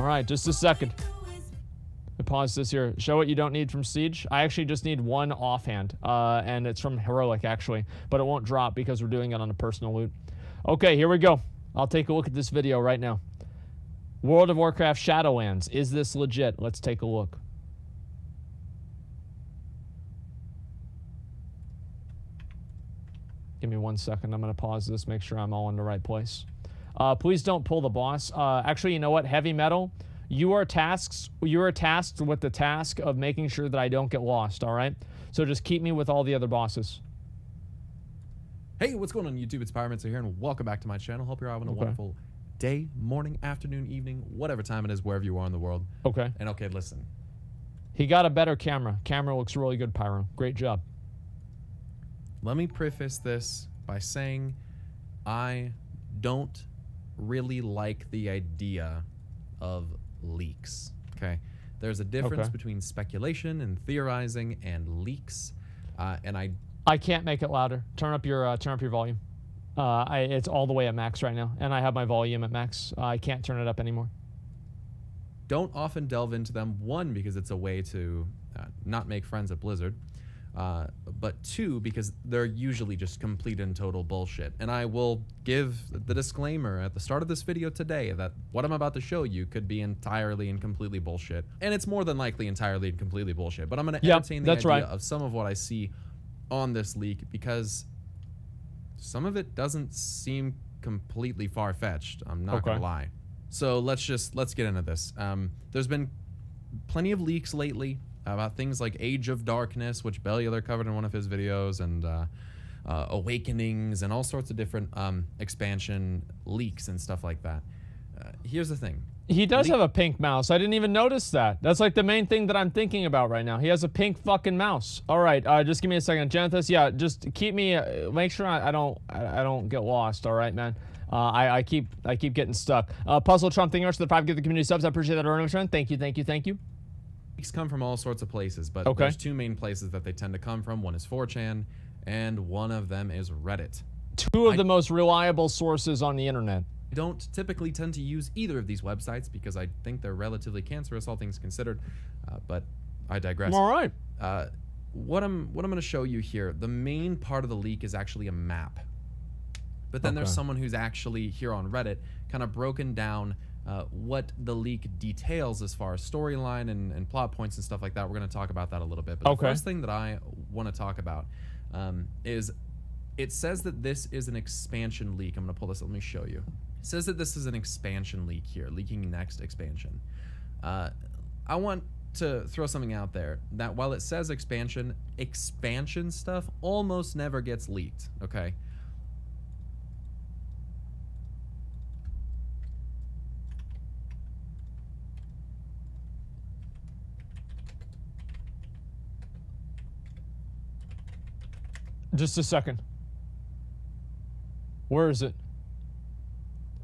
right, just a second. Pause this here. Show what you don't need from Siege. I actually just need one offhand, and it's from Heroic, actually. But it won't drop because we're doing it on a personal loot. Okay, here we go. I'll take a look at this video right now. World of Warcraft Shadowlands. Is this legit? Let's take a look. Give me 1 second. I'm going to pause this, make sure I'm all in the right place. Please don't pull the boss. Actually, you know what? Heavy Metal, you are tasked with the task of making sure that I don't get lost, all right? So just keep me with all the other bosses. Hey, what's going on YouTube? It's Pyromancer here, and welcome back to my channel. Hope you're having a wonderful day, morning, afternoon, evening, whatever time it is, wherever you are in the world. Okay. And okay, listen. He got a better camera. Camera looks really good, Pyro. Great job. Let me preface this by saying I don't really like the idea of leaks, okay? There's a difference between speculation and theorizing and leaks, and I can't make it louder. Turn up your volume. It's all the way at max right now, and I have my volume at max. I can't turn it up anymore. Don't often delve into them. One, because it's a way to not make friends at Blizzard, but two, because they're usually just complete and total bullshit. And I will give the disclaimer at the start of this video today that what I'm about to show you could be entirely and completely bullshit. And it's more than likely entirely and completely bullshit. But I'm going to entertain the idea of some of what I see on this leak, because some of it doesn't seem completely far-fetched. I'm not going to lie. So let's get into this. There's been plenty of leaks lately about things like Age of Darkness, which Bellular covered in one of his videos, and Awakenings, and all sorts of different expansion leaks and stuff like that. Here's the thing. He does have a pink mouse. I didn't even notice that. That's like the main thing that I'm thinking about right now. He has a pink fucking mouse. All right, just give me a second. Janethus, yeah, just keep me, make sure I don't get lost, all right, man? I keep getting stuck. Puzzle Trump, thank you much for the 5 give the community subs. I appreciate that, Arnold. Thank you, thank you, thank you. Leaks come from all sorts of places, but there's two main places that they tend to come from. One is 4chan, and one of them is Reddit. Two of the most reliable sources on the internet. I don't typically tend to use either of these websites because I think they're relatively cancerous, all things considered, but I digress. All right. What I'm going to show you here, the main part of the leak is actually a map. But then there's someone who's actually here on Reddit kind of broken down what the leak details as far as storyline and plot points and stuff like that. We're going to talk about that a little bit. But the first thing that I want to talk about is it says that this is an expansion leak. I'm going to pull this. Let me show you. It says that this is an expansion leak here, leaking next expansion. I want to throw something out there that while it says expansion stuff almost never gets leaked, okay? Just a second. Where is it?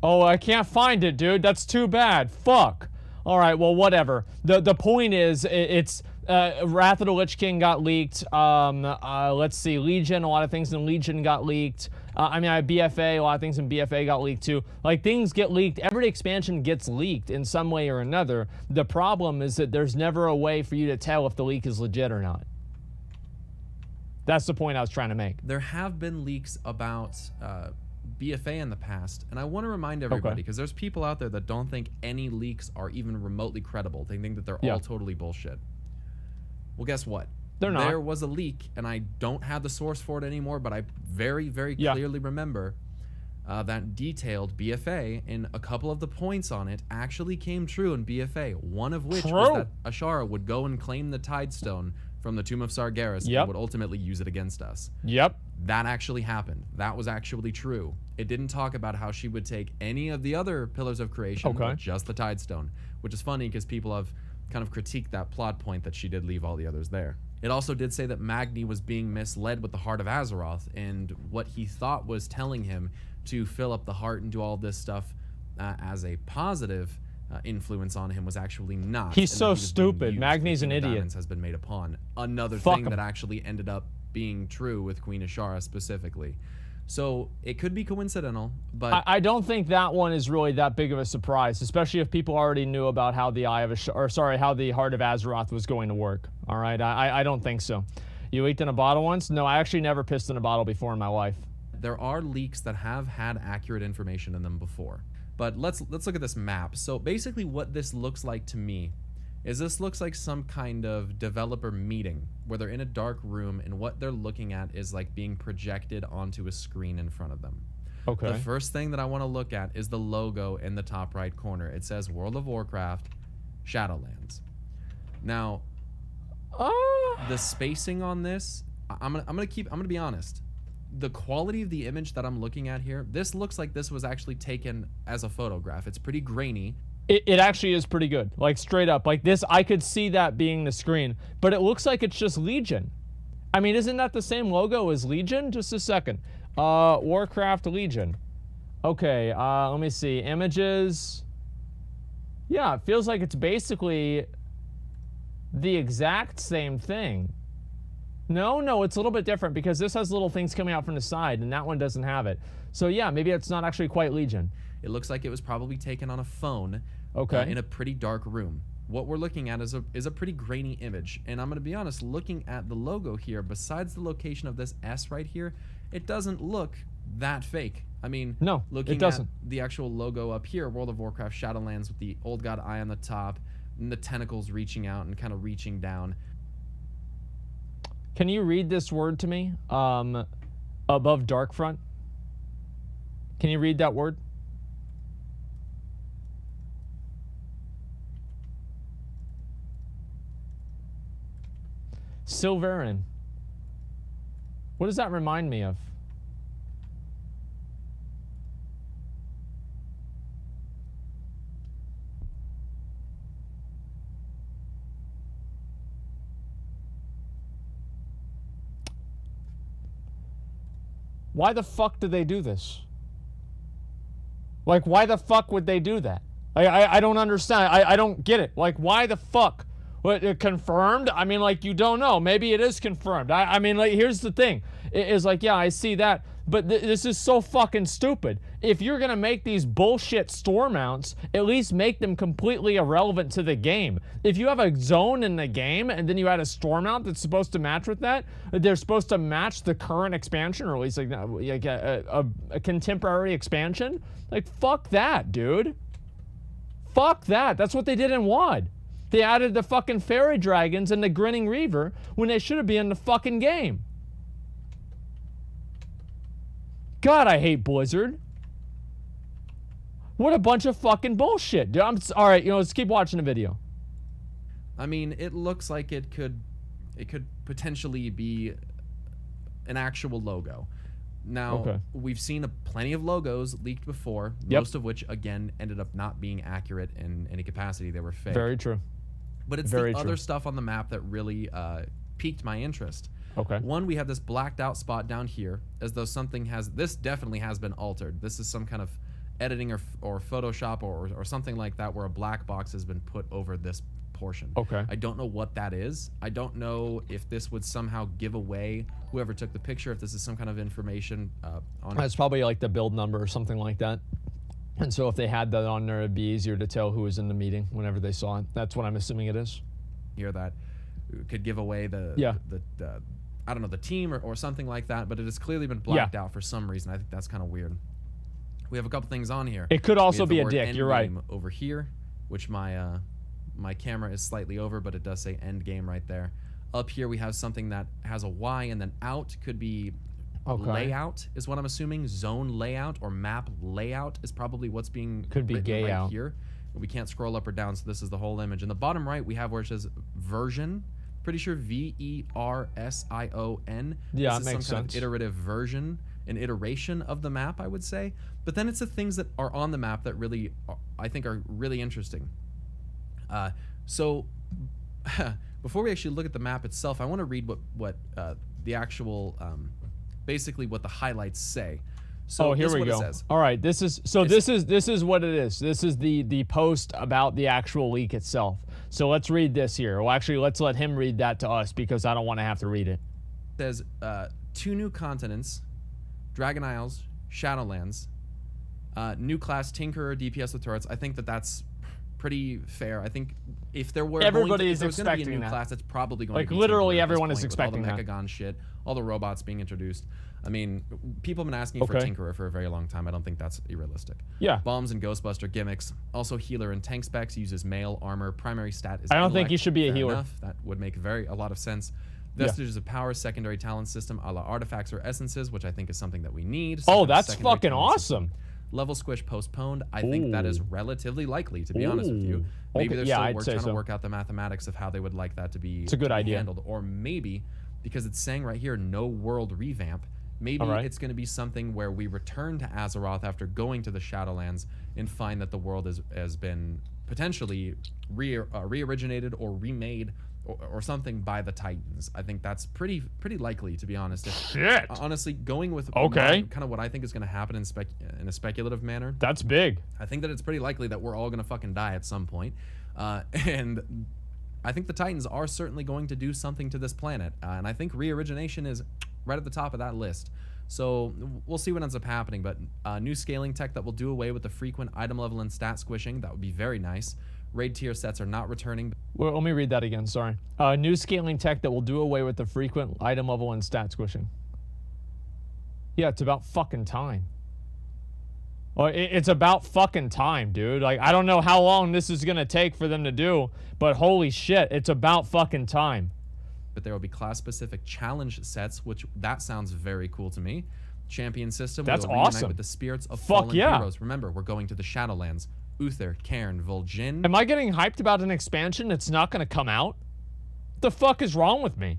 Oh, I can't find it, dude. That's too bad. Fuck. All right, well, whatever. The point is, it's Wrath of the Lich King got leaked. Let's see, Legion. A lot of things in Legion got leaked. I mean, BFA. A lot of things in BFA got leaked too. Like, things get leaked. Every expansion gets leaked in some way or another. The problem is that there's never a way for you to tell if the leak is legit or not. That's the point I was trying to make. There have been leaks about BFA in the past, and I want to remind everybody, because there's people out there that don't think any leaks are even remotely credible. They think that they're all totally bullshit. Well, guess what? They're not. There was a leak, and I don't have the source for it anymore, but I very, very clearly remember that detailed BFA, and a couple of the points on it actually came true in BFA, one of which was that Ashara would go and claim the Tidestone from the Tomb of Sargeras and would ultimately use it against us. That actually happened. That was actually true. It didn't talk about how she would take any of the other Pillars of Creation, but just the Tidestone, which is funny because people have kind of critiqued that plot point that she did leave all the others there. It also did say that Magni was being misled with the Heart of Azeroth, and what he thought was telling him to fill up the heart and do all this stuff as a positive influence on him was actually not. He's so stupid. Magni's an idiot. Has been made upon. Another thing that actually ended up being true with Queen Ashara specifically. So it could be coincidental, but I don't think that one is really that big of a surprise, especially if people already knew about how the how the Heart of Azeroth was going to work. All right, I don't think so. You leaked in a bottle once? No, I actually never pissed in a bottle before in my life. there are leaks that have had accurate information in them before. But let's look at this map. So basically what this looks like to me is this looks like some kind of developer meeting where they're in a dark room and what they're looking at is like being projected onto a screen in front of them. Okay. The first thing that I want to look at is the logo in the top right corner. It says World of Warcraft, Shadowlands. Now, the spacing on this, I'm gonna be honest. The quality of the image that I'm looking at here, this looks like this was actually taken as a photograph. It's pretty grainy. It actually is pretty good. Like straight up, like this, I could see that being the screen, but it looks like it's just Legion. I mean, isn't that the same logo as Legion? Just a second. Warcraft Legion. Okay, let me see. Images. Yeah, it feels like it's basically the exact same thing. No, it's a little bit different because this has little things coming out from the side and that one doesn't have it. So yeah, maybe it's not actually quite Legion. It looks like it was probably taken on a phone. Okay. In a pretty dark room. What we're looking at is a pretty grainy image. And I'm going to be honest, looking at the logo here, besides the location of this S right here, it doesn't look that fake. I mean, no, looking it doesn't. at the actual logo up here, World of Warcraft Shadowlands with the old god eye on the top and the tentacles reaching out and kind of reaching down. Can you read this word to me? Above Darkfront. Can you read that word? Silverin. What does that remind me of? Why the fuck did they do this? Like, why the fuck would they do that? I don't understand. I don't get it. Like, why the fuck? What, confirmed? I mean, like, you don't know. Maybe it is confirmed. I mean, like, here's the thing. It is like, yeah, I see that. But this is so fucking stupid. If you're going to make these bullshit store mounts, at least make them completely irrelevant to the game. If you have a zone in the game and then you add a store mount that's supposed to match with that, they're supposed to match the current expansion or at least like a contemporary expansion. Like, fuck that, dude. Fuck that. That's what they did in WoD. They added the fucking fairy dragons and the grinning reaver when they should have been in the fucking game. God, I hate Blizzard. What a bunch of fucking bullshit, dude. All right, let's keep watching the video. I mean, it looks like it could potentially be an actual logo. Now, we've seen plenty of logos leaked before, most of which, again, ended up not being accurate in any capacity. They were fake. Very true. But it's the other stuff on the map that really piqued my interest. Okay. One, we have this blacked out spot down here, as though something this definitely has been altered. This is some kind of editing or Photoshop or something like that where a black box has been put over this portion. Okay. I don't know what that is. I don't know if this would somehow give away whoever took the picture, if this is some kind of information on It's probably like the build number or something like that. And so if they had that on there, it'd be easier to tell who was in the meeting whenever they saw it. That's what I'm assuming it is. Here that could give away the I don't know, the team or something like that, but it has clearly been blacked out for some reason. I think that's kind of weird. We have a couple things on here. It could also be a dick. You're right. Over here, which my camera is slightly over, but it does say end game right there. Up here we have something that has a Y, and then out could be layout is what I'm assuming. Zone layout or map layout is probably what's being gay right out here. We can't scroll up or down, so this is the whole image. In the bottom right, we have where it says version. Pretty sure VERSION. Yeah, this is it makes some kind sense. of iterative version, an iteration of the map, I would say. But then it's the things that are on the map that really, I think, are really interesting. So before we actually look at the map itself, I want to read what the actual, basically what the highlights say. So here we go. All right, this is what it is. This is the post about the actual leak itself. So let's read this here. Well, actually, let's let him read that to us because I don't want to have to read it. It says 2 new continents, Dragon Isles, Shadowlands, new class Tinkerer, DPS with turrets. I think that that's pretty fair. I think if there were Everybody if is there was gonna be a expecting new that. class, it's probably going Like, to be literally Tinkerer at this everyone is point, expecting with all that. the Mechagon shit, all the robots being introduced. I mean, people have been asking for Okay. Tinkerer for a very long time. I don't think that's realistic. Yeah. Bombs and Ghostbuster gimmicks. Also healer and tank specs, uses mail armor. Primary stat is I don't think intellect. he should be a Fair healer. enough. That would make a lot of sense. Yeah. Vestiges of power, secondary talent system, a la artifacts or essences, which I think is something that we need. Oh, Second- that's secondary fucking talent system. awesome. Level squish postponed. I think that is Ooh. relatively likely, to be honest with you. Ooh. Maybe Okay, they're yeah, still I'd say trying to so. work out the mathematics of how they would like that to be, It's a good idea. handled. Or maybe, because it's saying right here, no world revamp, maybe Alright. it's going to be something where we return to Azeroth after going to the Shadowlands and find that the world has been potentially re-originated or remade or something by the Titans. I think that's pretty likely, to be honest. Shit. Honestly, going with Okay. kind of what I think is going to happen in a speculative manner, That's big. I think that it's pretty likely that we're all going to fucking die at some point. And I think the Titans are certainly going to do something to this planet. And I think re-origination is right at the top of that list. So we'll see what ends up happening. But new scaling tech that will do away with the frequent item level and stat squishing. That would be very nice. Raid tier sets are not returning. Well, let me read that again. Sorry. New scaling tech that will do away with the frequent item level and stat squishing. Yeah, it's about fucking time. Well, it's about fucking time, dude. Like, I don't know how long this is gonna take for them to do, but holy shit, it's about fucking time. But there will be class-specific challenge sets, which that sounds very cool to me. Champion system. That's will reunite awesome. with the spirits of Fuck fallen yeah. heroes. Remember, we're going to the Shadowlands. Uther, Cairn, Vol'jin. Am I getting hyped about an expansion that's not gonna come out? What the fuck is wrong with me?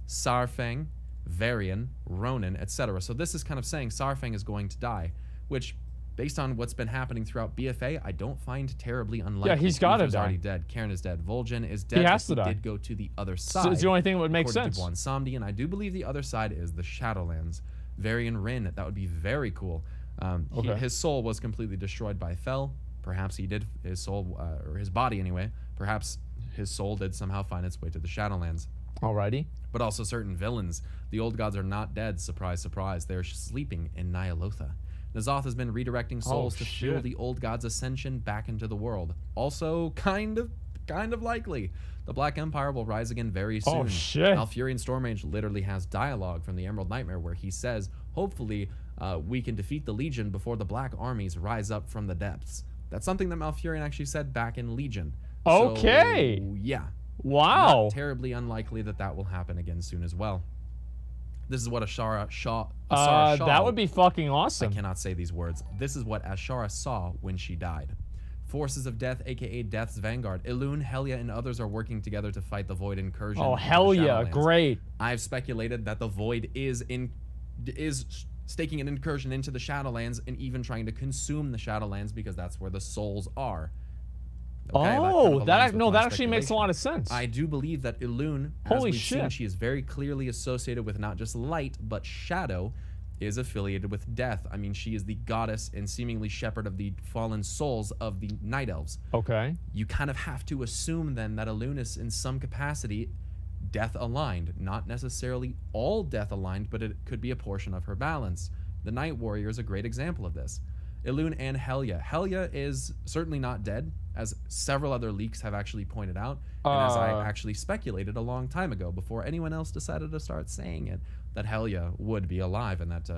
Sarfang, Varian, Ronin, etc. So this is kind of saying Sarfang is going to die, which, based on what's been happening throughout BFA, I don't find terribly unlikely. Yeah, he's gotta Uther's die. already dead. Cairn is dead. Vol'jin is dead. He has but to die. Did go to the other So side. it's the only thing that would make according sense. to Bwan Samdi, and I do believe the other side is the Shadowlands. Varian Rin, that would be very cool. Okay. His soul was completely destroyed by Fel. Perhaps he did, his soul, or his body anyway, perhaps his soul did somehow find its way to the Shadowlands. Alrighty. But also certain villains. The old gods are not dead, surprise, surprise. They're sleeping in Nyalotha. N'Zoth has been redirecting souls to fuel shit. the old god's ascension back into the world. Also, kind of likely. The Black Empire will rise again very soon. Oh, shit. Malfurion Stormrage literally has dialogue from the Emerald Nightmare where he says, hopefully, we can defeat the Legion before the Black armies rise up from the depths. That's something that Malfurion actually said back in Legion. Okay. So, yeah. Wow. Not terribly unlikely that will happen again soon as well. This is what Ashara Shaw. That would be fucking I awesome. cannot say these words. This is what Ashara saw when she died. Forces of Death, aka Death's Vanguard. Elune, Helya, and others are working together to fight the Void incursion. Oh, into the hell yeah. Shadowlands. Great. I've speculated that the Void is staking an incursion into the Shadowlands and even trying to consume the Shadowlands because that's where the souls are. Okay, That actually makes a lot of sense. I do believe that Elune, as Holy we've seen, shit. she is very clearly associated with not just light, but shadow, is affiliated with death. I mean, she is the goddess and seemingly shepherd of the fallen souls of the Night Elves. Okay. You kind of have to assume then that Elune is in some capacity death aligned. Not necessarily all death aligned, but it could be a portion of her balance. The Night Warrior is a great example of this. Elune and Helya. Helya is certainly not dead, as several other leaks have actually pointed out, and as I actually speculated a long time ago, before anyone else decided to start saying it, that Helya would be alive, and that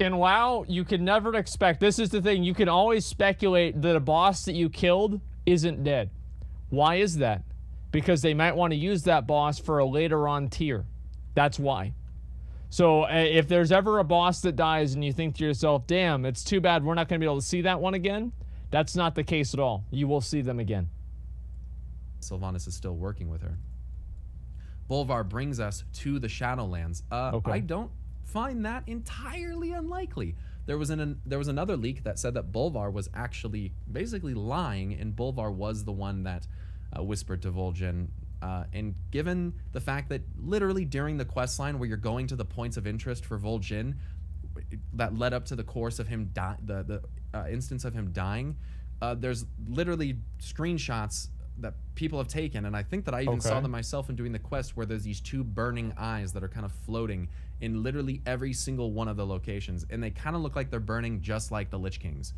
In WoW, you can never expect, this is the thing, you can always speculate that a boss that you killed isn't dead. Why is that? Because they might want to use that boss for a later on tier. That's why. So if there's ever a boss that dies and you think to yourself, damn, it's too bad we're not going to be able to see that one again, that's not the case at all. You will see them again. Sylvanas is still working with her. Bolvar brings us to the Shadowlands. Okay. I don't find that entirely unlikely. There was another leak that said that Bolvar was actually basically lying, and Bolvar was the one that whispered to Vol'jin. And given the fact that literally during the quest line where you're going to the points of interest for Vol'jin, that led up to the course of him the instance of him dying, there's literally screenshots people have taken, and I think that I even saw them myself in doing the quest, where there's these two burning eyes that are kind of floating in literally every single one of the locations, and they kind of look like they're burning just like the Lich Kings,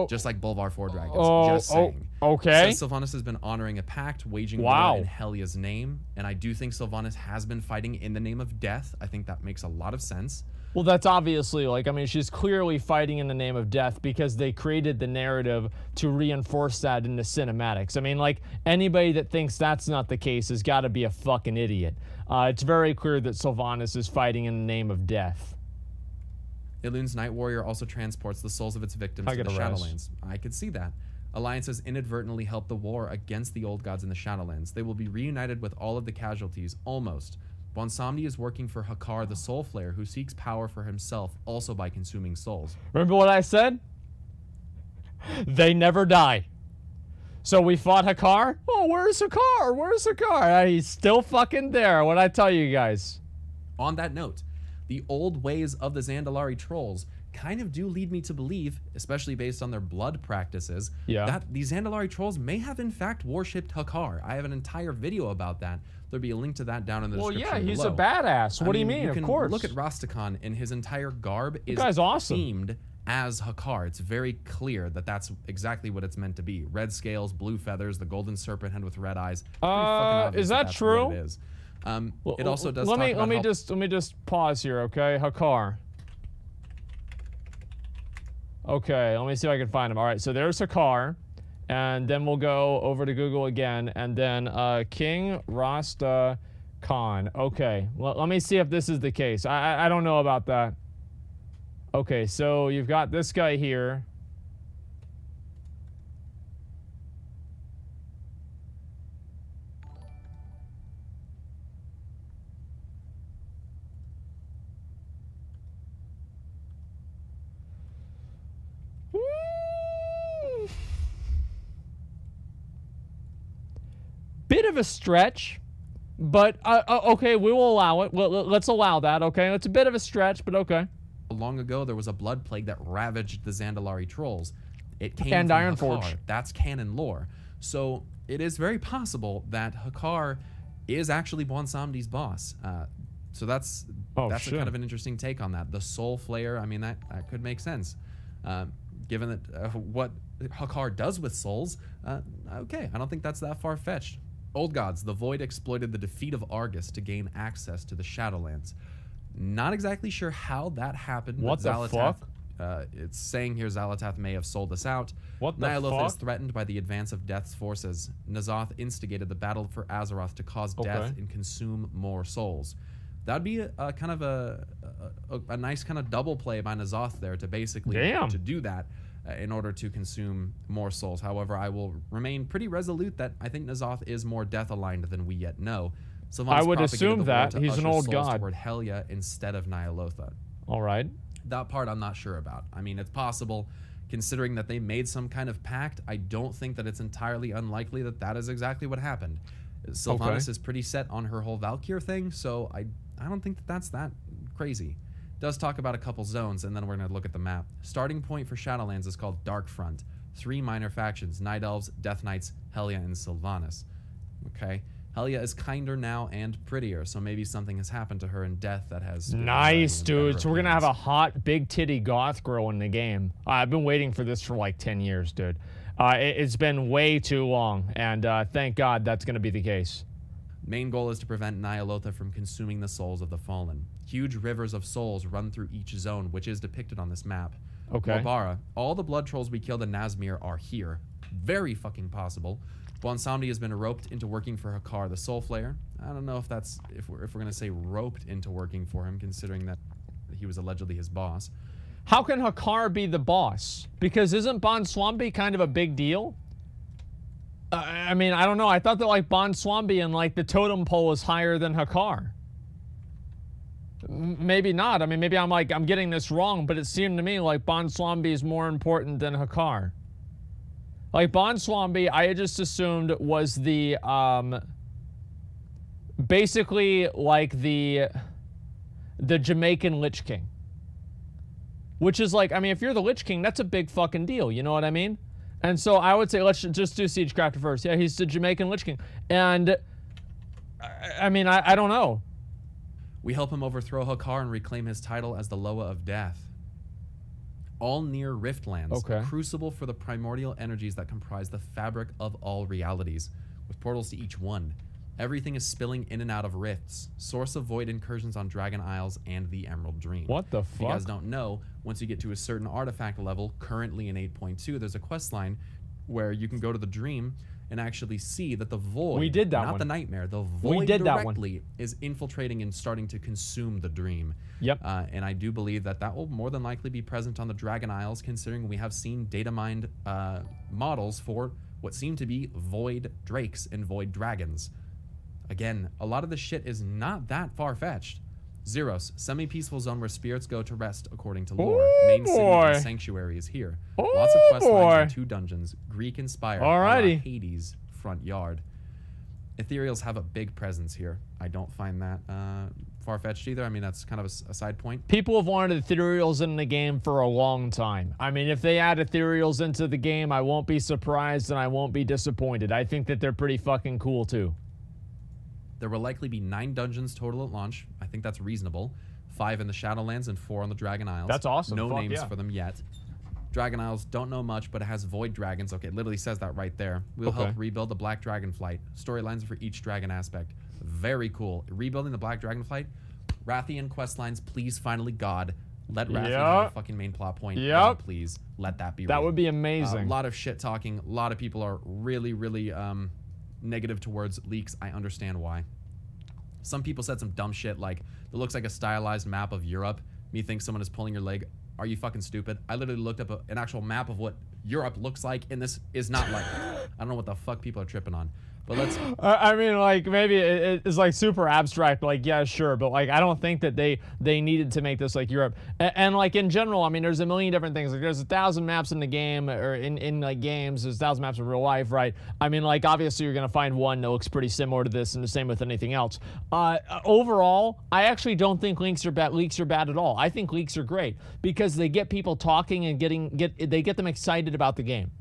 just like Bolvar 4 dragons. Just saying. Okay. So Sylvanas has been honoring a pact, waging war in Helya's name, and I do think Sylvanas has been fighting in the name of death. I think that makes a lot of sense. Well, that's obviously, like, I mean, she's clearly fighting in the name of death because they created the narrative to reinforce that in the cinematics. I mean, like, anybody that thinks that's not the case has got to be a fucking idiot. It's very clear that Sylvanas is fighting in the name of death. Elun's Night Warrior also transports the souls of its victims to the Shadowlands. I could see that. Alliances inadvertently helped the war against the old gods in the Shadowlands. They will be reunited with all of the casualties, almost. Bonsomni is working for Hakar, the Soul Flayer, who seeks power for himself, also by consuming souls. Remember what I said? They never die. So we fought Hakar? Oh, where's Hakar? Where's Hakar? He's still fucking there. What'd I tell you guys? On that note, the old ways of the Zandalari trolls kind of do lead me to believe, especially based on their blood practices, that these Zandalari trolls may have in fact worshipped Hakar. I have an entire video about that. There'll be a link to that down in the description Well, yeah, he's below. a badass. What do you mean? Of course. Look at Rastakhan, and his entire garb is awesome. themed as Hakar. It's very clear that that's exactly what it's meant to be. Red scales, blue feathers, the golden serpent head with red eyes. Is that true? What it is. It also does talk about let me just pause here, okay? Hakar. Okay, let me see if I can find him. All right, so there's Hakar. And then we'll go over to Google again, and then King Rasta Khan. Okay, well, let me see if this is the case. I don't know about that. Okay, so you've got this guy here. Bit of a stretch, but okay, we will allow it. Let's allow that, okay? It's a bit of a stretch, but okay. Long ago, there was a blood plague that ravaged the Zandalari trolls. It came and from Ironforge. Hakar. That's canon lore. So it is very possible that Hakar is actually Bonsomni's boss. So that's a kind of an interesting take on that. The Soul Flayer, I mean, that could make sense. Given that what Hakar does with souls, okay, I don't think that's that far-fetched. Old gods, the Void exploited the defeat of Argus to gain access to the Shadowlands. Not exactly sure how that happened. What the fuck? It's saying here Xalatath may have sold us out. What the Ny'alotha fuck? is threatened by the advance of Death's forces. N'Zoth instigated the battle for Azeroth to cause death and consume more souls. That'd be a kind of a nice kind of double play by N'Zoth there to basically to do that in order to consume more souls. However, I will remain pretty resolute that I think N'Zoth is more death aligned than we yet know. I would assume that he's an old god toward Helya instead of Ny'alotha. All right. That part I'm not sure about. I mean, it's possible, considering that they made some kind of pact. I don't think that it's entirely unlikely that that is exactly what happened. Sylvanas is pretty set on her whole Valkyr thing, so I don't think that that's that crazy. Does talk about a couple zones, and then we're going to look at the map. Starting point for Shadowlands is called Darkfront. 3 minor factions: Night Elves, Death Knights, Helya, and Sylvanas. Okay. Helya is kinder now and prettier, so maybe something has happened to her in death that has... Nice, dude. So we're going to have a hot, big titty goth girl in the game. I've been waiting for this for like 10 years, dude. It's been way too long, and thank God that's going to be the case. Main goal is to prevent Ny'alotha from consuming the souls of the fallen. Huge rivers of souls run through each zone, which is depicted on this map. Okay. Mobara, all the blood trolls we killed in Nazmir are here. Very fucking possible. Bonsomni has been roped into working for Hakar, the Soul Flayer. I don't know if that's if we're gonna say roped into working for him, considering that he was allegedly his boss. How can Hakar be the boss? Because isn't Bonswambi kind of a big deal? I mean, I don't know. I thought that like Bonswambi and like the totem pole is higher than Hakar. Maybe not. I mean, maybe I'm getting this wrong, but it seemed to me like Bonswambi is more important than Hakar. Like Bonswambi, I had just assumed was the basically like the Jamaican Lich King. Which is like, I mean, if you're the Lich King, that's a big fucking deal, you know what I mean? And so I would say let's just do Siegecrafter first. Yeah, he's the Jamaican Lich King. And I mean, I don't know. We help him overthrow Hakar and reclaim his title as the Loa of Death. All near Riftlands, a crucible for the primordial energies that comprise the fabric of all realities, with portals to each one. Everything is spilling in and out of rifts, source of void incursions on Dragon Isles and the Emerald Dream. What the fuck? If you guys don't know, once you get to a certain artifact level, currently in 8.2, there's a quest line where you can go to the Dream and actually see that the void, we did that not one. the nightmare, the void directly is infiltrating and starting to consume the Dream. Yep. And I do believe that that will more than likely be present on the Dragon Isles, considering we have seen data mined models for what seem to be void drakes and void dragons. Again, a lot of this shit is not that far-fetched. Zeros, semi-peaceful zone where spirits go to rest according to lore. Main city and sanctuary is here. Lots of quest lines and 2 dungeons. Greek inspired. Alrighty. Hades front yard. Ethereals have a big presence here. I don't find that far-fetched either. I mean, that's kind of a side point. People have wanted ethereals in the game for a long time. I mean, if they add ethereals into the game, I won't be surprised and I won't be disappointed. I think that they're pretty fucking cool too. There will likely be 9 dungeons total at launch. I think that's reasonable. 5 in the Shadowlands and 4 on the Dragon Isles. That's awesome. No Fuck names yeah. for them yet. Dragon Isles, don't know much, but it has void dragons. Okay, it literally says that right there. We'll help rebuild the Black Dragonflight. Storylines for each dragon aspect. Very cool. Rebuilding the Black Dragonflight. Rathian quest lines, please, finally, God. Let Rathian have a fucking main plot point. God, please, let that be That real. would be amazing. A lot of shit talking. A lot of people are really, really negative towards leaks. I understand why. Some people said some dumb shit like, it looks like a stylized map of Europe. Me thinks someone is pulling your leg. Are you fucking stupid? I literally looked up an actual map of what Europe looks like, and this is not like I don't know what the fuck people are tripping on. But let's... I mean, like, maybe it's like super abstract, like, yeah, sure, but like, I don't think that they needed to make this like Europe. And like, in general, I mean, there's a million different things. Like, there's 1,000 maps in the game, or in like games, there's 1,000 maps in real life, right? I mean, like, obviously you're gonna find one that looks pretty similar to this, and the same with anything else. Overall, I actually don't think leaks are bad at all. I think leaks are great because they get people talking and they get them excited about the game.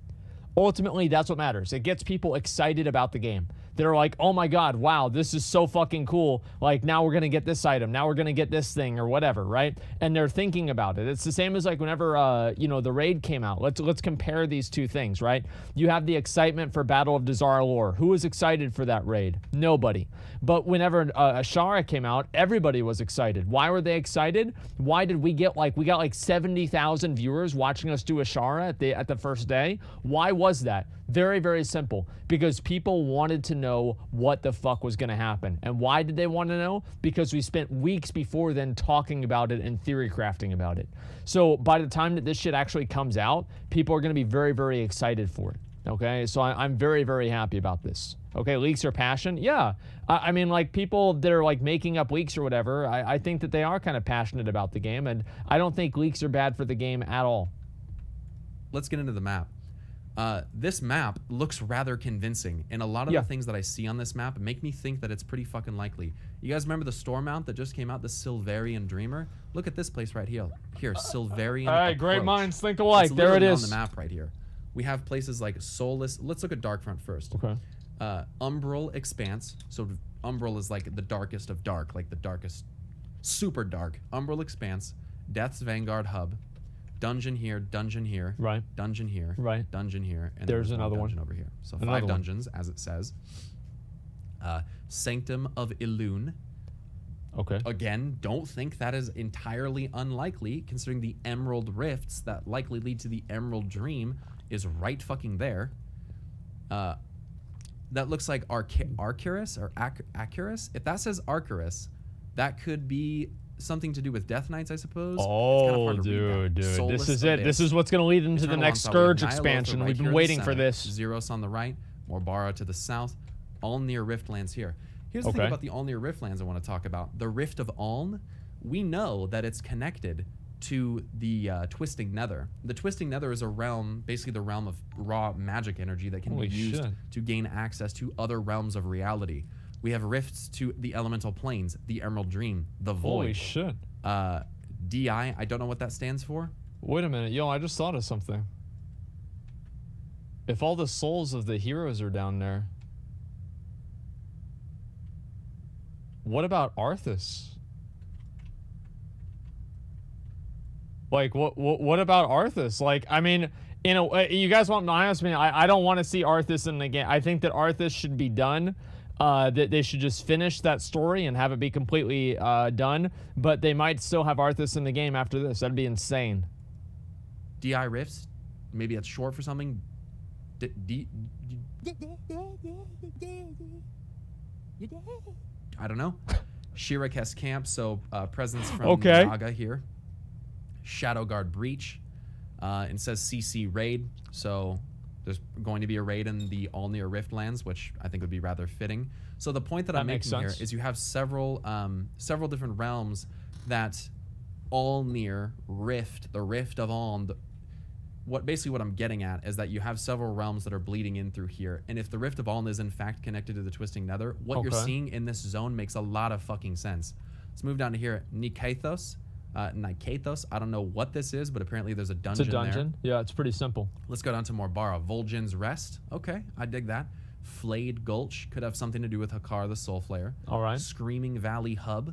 Ultimately, that's what matters. It gets people excited about the game. They're like, oh my God, wow, this is so fucking cool. Like, now we're going to get this item. Now we're going to get this thing or whatever, right? And they're thinking about it. It's the same as like whenever, the raid came out. Let's compare these two things, right? You have the excitement for Battle of Dazar'alor. Who was excited for that raid? Nobody. But whenever Ashara came out, everybody was excited. Why were they excited? Why did we got like 70,000 viewers watching us do Ashara at the first day? Why was that? Very, very simple. Because people wanted to know what the fuck was going to happen. And why did they want to know? Because we spent weeks before then talking about it and theory crafting about it. So by the time that this shit actually comes out, people are going to be very, very excited for it. Okay, so I'm very, very happy about this. Okay, leaks are passion. Yeah, I mean, like, people that are like making up leaks or whatever, I think that they are kind of passionate about the game, and I don't think leaks are bad for the game at all. Let's get into the map. This map looks rather convincing, and a lot of the things that I see on this map make me think that it's pretty fucking likely. You guys remember the store mount that just came out, the Silverian Dreamer? Look at this place right here. Here, Silverian All right, Approach. great minds think alike. It's There it literally is. on the map right here. We have places like Soulless. Let's look at Darkfront first. Okay. Umbral Expanse. So Umbral is like the darkest of dark, like the darkest, super dark. Umbral Expanse, Death's Vanguard Hub, dungeon here, Right. dungeon here, Right. dungeon here, and There's then another dungeon one over here. So Another 5 one. dungeons, as it says. Sanctum of Elune. Okay. Again, don't think that is entirely unlikely, considering the Emerald Rifts that likely lead to the Emerald Dream is right fucking there. That looks like Arcurus or Acurus. If that says Arcurus, that could be something to do with Death Knights, I suppose. Oh, dude. This is it. This is what's going to lead into the next Scourge expansion. We've been waiting for this. Zeros on the right, Morbara to the south, all near Riftlands here. Here's the thing about the all near Riftlands I want to talk about. The Rift of Aln, we know that it's connected to the Twisting Nether. The Twisting Nether is a realm, basically the realm of raw magic energy that can be used to gain access to other realms of reality. We have rifts to the elemental planes, the Emerald Dream, the Void. Holy shit. DI, I don't know what that stands for. Wait a minute. Yo, I just thought of something. If all the souls of the heroes are down there, what about Arthas? Like, what about Arthas? Like, I mean, you know, you guys want my honest opinion? I don't want to see Arthas in the game. I think that Arthas should be done. That they should just finish that story and have it be completely done. But they might still have Arthas in the game after this. That'd be insane. DI Rifts? Maybe that's short for something. I don't know. Shirakes Camp, so presence from Naga here. Shadowguard Breach. It says CC Raid, so there's going to be a raid in the All-Near Riftlands, which I think would be rather fitting. So the point that I'm making here is you have several different realms that All-Near Rift, the Rift of Aln. Basically what I'm getting at is that you have several realms that are bleeding in through here, and if the Rift of Aln is in fact connected to the Twisting Nether, what you're seeing in this zone makes a lot of fucking sense. Let's move down to here. Nikathos. Nikathos. I don't know what this is, but apparently there's a dungeon there. It's a dungeon. Yeah, it's pretty simple. Let's go down to Morbara. Vol'jin's Rest. Okay, I dig that. Flayed Gulch. Could have something to do with Hakar the Soulflayer. All right. Screaming Valley Hub.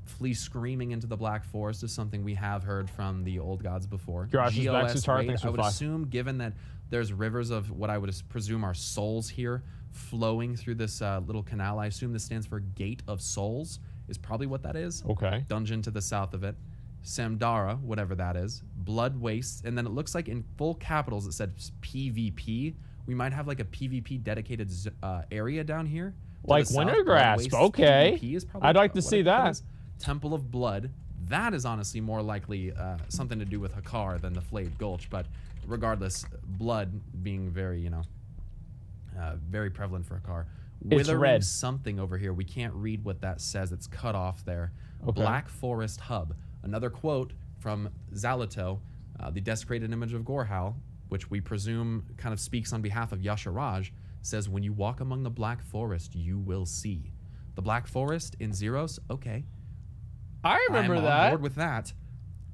Flee screaming into the Black Forest is something we have heard from the old gods before. GOS Raid. I would assume, given that there's rivers of what I would presume are souls here flowing through this little canal, I assume this stands for Gate of Souls. Is probably what that is. Okay. Dungeon to the south of it. Samdara, whatever that is. Blood Waste. And then it looks like in full capitals it said PvP. We might have like a PvP dedicated area down here. Like Wintergrasp. Okay. I'd like to see that. Temple of Blood. That is honestly more likely something to do with Hakar than the Flayed Gulch. But regardless, blood being very, you know, very prevalent for Hakar. Withering red. Something over here. We can't read what that says. It's cut off there. Okay. Black Forest Hub. Another quote from Zalato, the desecrated image of Gorhal, which we presume kind of speaks on behalf of Yasharaj, says, when you walk among the Black Forest, you will see. The Black Forest in Zeros? Okay. I remember that. I'm on board with that.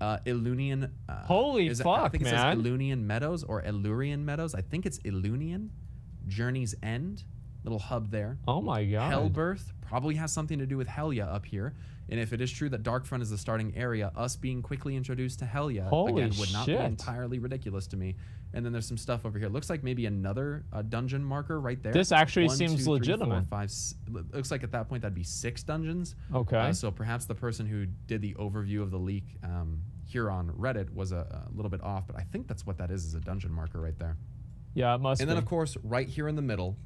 Illunian. Holy fuck, I think it man. says Illunian Meadows or Illurian Meadows. I think it's Illunian. Journey's End. Little hub there. Oh my god. Hellbirth probably has something to do with Helya up here. And if it is true that Darkfront is the starting area, us being quickly introduced to Helya again would not be entirely ridiculous to me. And then there's some stuff over here. Looks like maybe another dungeon marker right there. This actually 1, seems 2, 3, legitimate. 4, 5, looks like at that point that'd be 6 dungeons. Okay. So perhaps the person who did the overview of the leak here on Reddit was a little bit off, but I think that's what that is a dungeon marker right there. Yeah, it must be. And then of course, right here in the middle,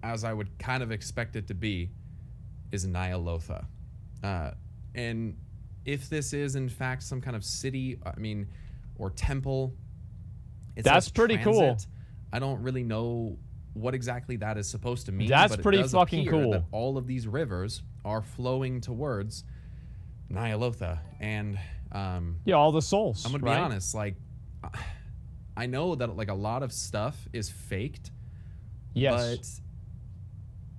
as I would kind of expect it to be, is Nyalotha. And if this is in fact some kind of city, or temple, that's pretty cool. I don't really know what exactly that is supposed to mean. That's but pretty it does fucking appear cool. that all of these rivers are flowing towards Nyalotha, and yeah, all the souls. I'm gonna be honest, like I know that like a lot of stuff is faked. Yes.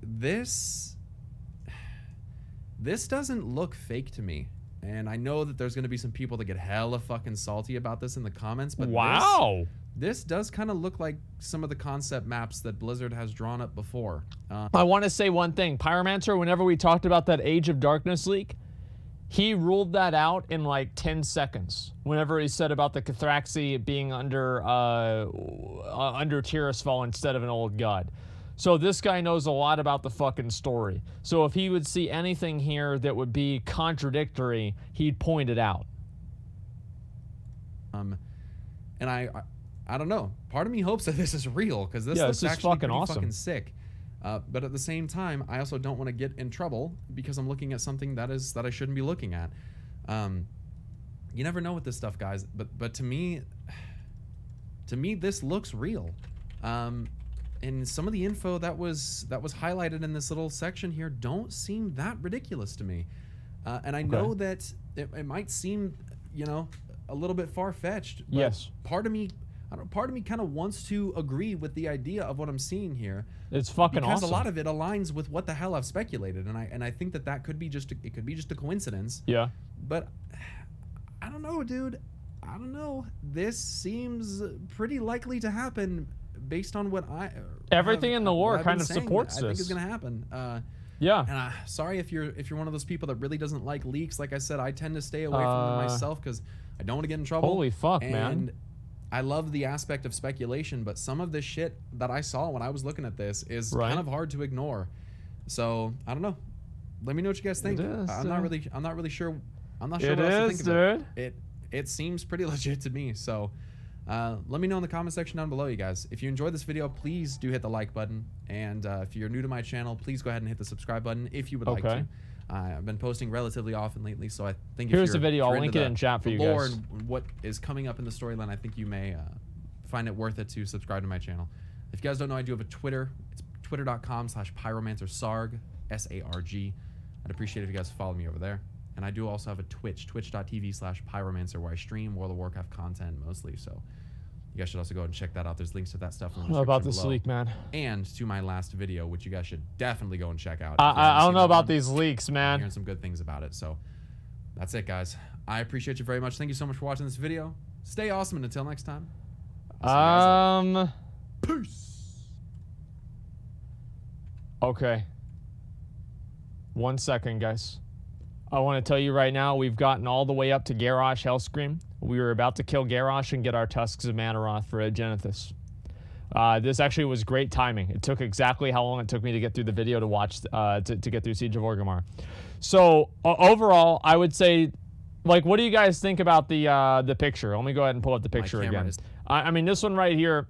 But this doesn't look fake to me. And I know that there's going to be some people that get hella fucking salty about this in the comments, but wow. This does kind of look like some of the concept maps that Blizzard has drawn up before. I want to say one thing. Pyromancer, whenever we talked about that Age of Darkness leak, he ruled that out in like 10 seconds. Whenever he said about the Cathraxi being under Tirisfal instead of an old god. So this guy knows a lot about the fucking story. So if he would see anything here that would be contradictory, he'd point it out. And I don't know. Part of me hopes that this is real because this looks actually fucking pretty awesome. fucking sick. But at the same time, I also don't want to get in trouble because I'm looking at something that I shouldn't be looking at. You never know with this stuff, guys. But to me, this looks real. And some of the info that was highlighted in this little section here don't seem that ridiculous to me. And I know that it might seem, a little bit far-fetched. But yes. Part of me kind of wants to agree with the idea of what I'm seeing here. It's fucking awesome. Because a lot of it aligns with what the hell I've speculated, and I think that could be just a coincidence. Yeah. But I don't know, dude. I don't know. This seems pretty likely to happen based on what everything in the lore kind of saying, supports I think this. is gonna happen. Yeah. And sorry if you're one of those people that really doesn't like leaks. Like I said, I tend to stay away from them myself because I don't want to get in trouble. Holy fuck, and man. I love the aspect of speculation, but some of this shit that I saw when I was looking at this is kind of hard to ignore. So I don't know. Let me know what you guys think. I'm not really sure. I'm not sure what else to think of it. It seems pretty legit to me. So let me know in the comment section down below, you guys. If you enjoyed this video, please do hit the like button. And if you're new to my channel, please go ahead and hit the subscribe button if you would like to. I've been posting relatively often lately, so I think here's the video. I'll link it in chat for you guys. And what is coming up in the storyline, I think you may find it worth it to subscribe to my channel. If you guys don't know, I do have a Twitter. It's twitter.com/pyromancersarg, SARG. I'd appreciate it if you guys follow me over there. And I do also have a Twitch, twitch.tv/pyromancer, where I stream World of Warcraft content mostly. So you guys should also go and check that out. There's links to that stuff in the description about this below. leak, man. And to my last video, which you guys should definitely go and check out. I don't know about these leaks, man. I'm hearing some good things about it. So that's it, guys. I appreciate you very much. Thank you so much for watching this video. Stay awesome, and until next time. Peace. Okay. 1 second, guys. I want to tell you right now, we've gotten all the way up to Garrosh Hellscream. We were about to kill Garrosh and get our Tusks of Manaroth for Agenithus. This actually was great timing. It took exactly how long it took me to get through the video to watch, to get through Siege of Orgrimmar. So, overall, I would say, like, what do you guys think about the picture? Let me go ahead and pull up the picture again. I mean, this one right here,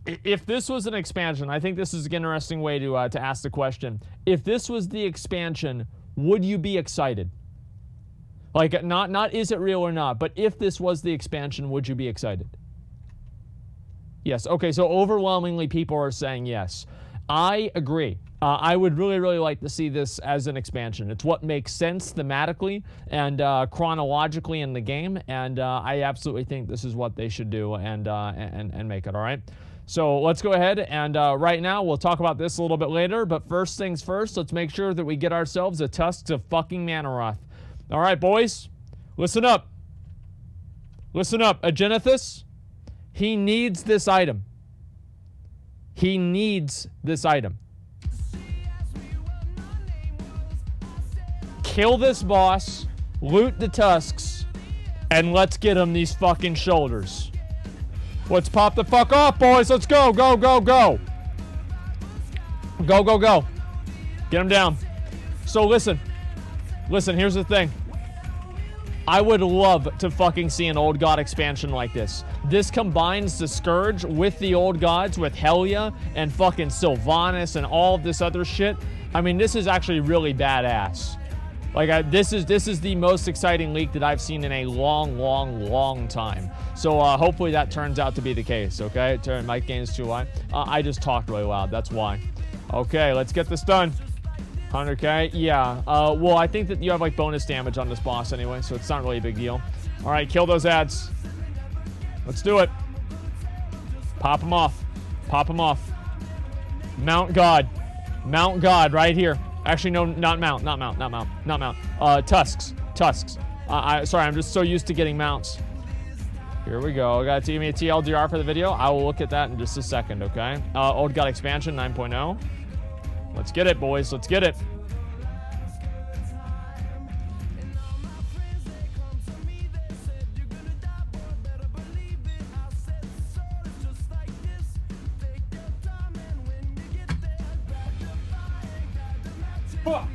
if this was an expansion, I think this is an interesting way to ask the question. If this was the expansion, would you be excited? Like, not is it real or not, but if this was the expansion, would you be excited? Yes. Okay, so overwhelmingly people are saying yes. I agree. I would really, really like to see this as an expansion. It's what makes sense thematically and chronologically in the game, and I absolutely think this is what they should do and make it, all right? So let's go ahead and right now we'll talk about this a little bit later, but first things first, let's make sure that we get ourselves a Tusks of fucking Manaroth. All right, boys, listen up. Listen up. Agenithus, he needs this item. He needs this item. Kill this boss, loot the Tusks, and let's get him these fucking shoulders. Let's pop the fuck off, boys. Let's go, go, go, go. Go, go, go. Get him down. So listen, here's the thing. I would love to fucking see an Old God expansion like this. This combines the Scourge with the Old Gods, with Helya and fucking Sylvanas and all of this other shit. I mean, this is actually really badass. Like, this is the most exciting leak that I've seen in a long, long, long time. So hopefully that turns out to be the case, okay? Mic gain's too high. I just talked really loud, that's why. Okay, let's get this done. 100k, yeah. Well, I think that you have like bonus damage on this boss anyway, so it's not really a big deal. All right, kill those ads. Let's do it. Pop them off. Pop them off. Mount God. Mount God right here. Actually, no, not mount. Tusks. Sorry, I'm just so used to getting mounts. Here we go. I got to give me a TLDR for the video. I will look at that in just a second, okay? Old God expansion 9.0. Let's get it, boys. Let's get it. Fuck.